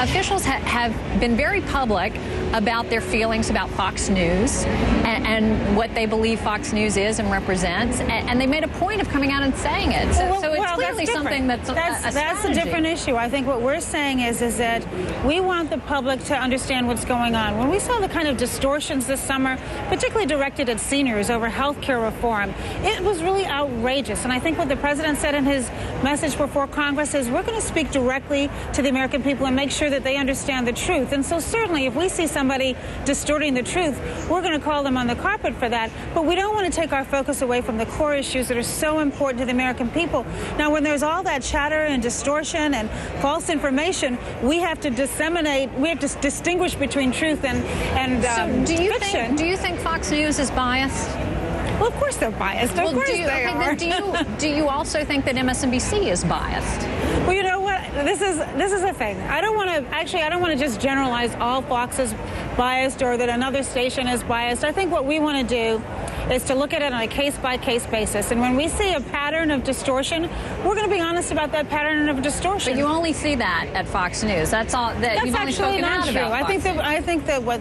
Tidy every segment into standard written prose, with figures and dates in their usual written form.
officials have been very public about their feelings about Fox News and what they believe Fox News is and represents, and they made a point of coming out and saying it. So it's clearly something that's a different issue. I think what we're saying is that we want the public to understand what's going on. When we saw the kind of distortions this summer, particularly directed at seniors over health care reform, it was really outrageous. And I think what the president said in his message before Congress is we're going to speak directly to the American people and make sure that they understand the truth. And so certainly if we see somebody distorting the truth, we're going to call them on the carpet for that. But we don't want to take our focus away from the core issues that are so important to the American people. Now, when there's all that chatter and distortion and false information, we have to distinguish between truth and fiction. Do you think Fox News is biased? Well, of course they're biased. Of course they are. Do you also think that MSNBC is biased? Well, you know what? This is the thing. I don't want to just generalize all Fox is biased or that another station is biased. I think what we want to do is to look at it on a case-by-case basis. And when we see a pattern of distortion, we're going to be honest about that pattern of distortion. But you only see that at Fox News. That's all. You've only spoken out about Fox. I think that what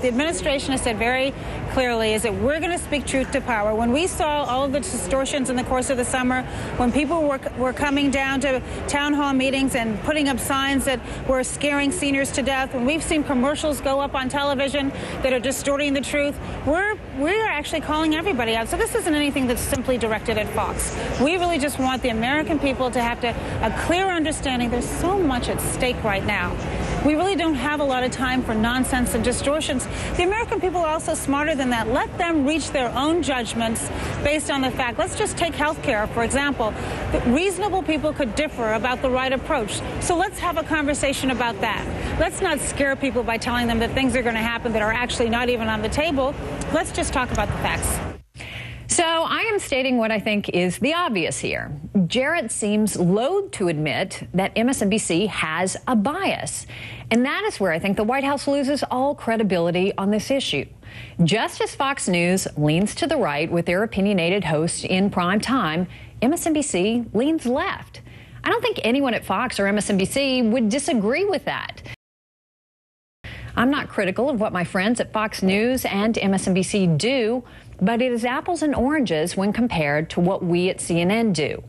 the administration has said very clearly is that we're going to speak truth to power. When we saw all of the distortions in the course of the summer, when people were coming down to town hall meetings and putting up signs that were scaring seniors to death, when we've seen commercials go up on television that are distorting the truth, we're actually calling everybody out. So this isn't anything that's simply directed at Fox. We really just want the American people to have a clear understanding. There's so much at stake right now. We really don't have a lot of time for nonsense and distortions. The American people are also smarter than that. Let them reach their own judgments based on the fact. Let's just take health care, for example. Reasonable people could differ about the right approach. So let's have a conversation about that. Let's not scare people by telling them that things are going to happen that are actually not even on the table. Let's just talk about the facts. So I am stating what I think is the obvious here. Jarrett seems loath to admit that MSNBC has a bias. And that is where I think the White House loses all credibility on this issue. Just as Fox News leans to the right with their opinionated hosts in prime time, MSNBC leans left. I don't think anyone at Fox or MSNBC would disagree with that. I'm not critical of what my friends at Fox News and MSNBC do, but it is apples and oranges when compared to what we at CNN do.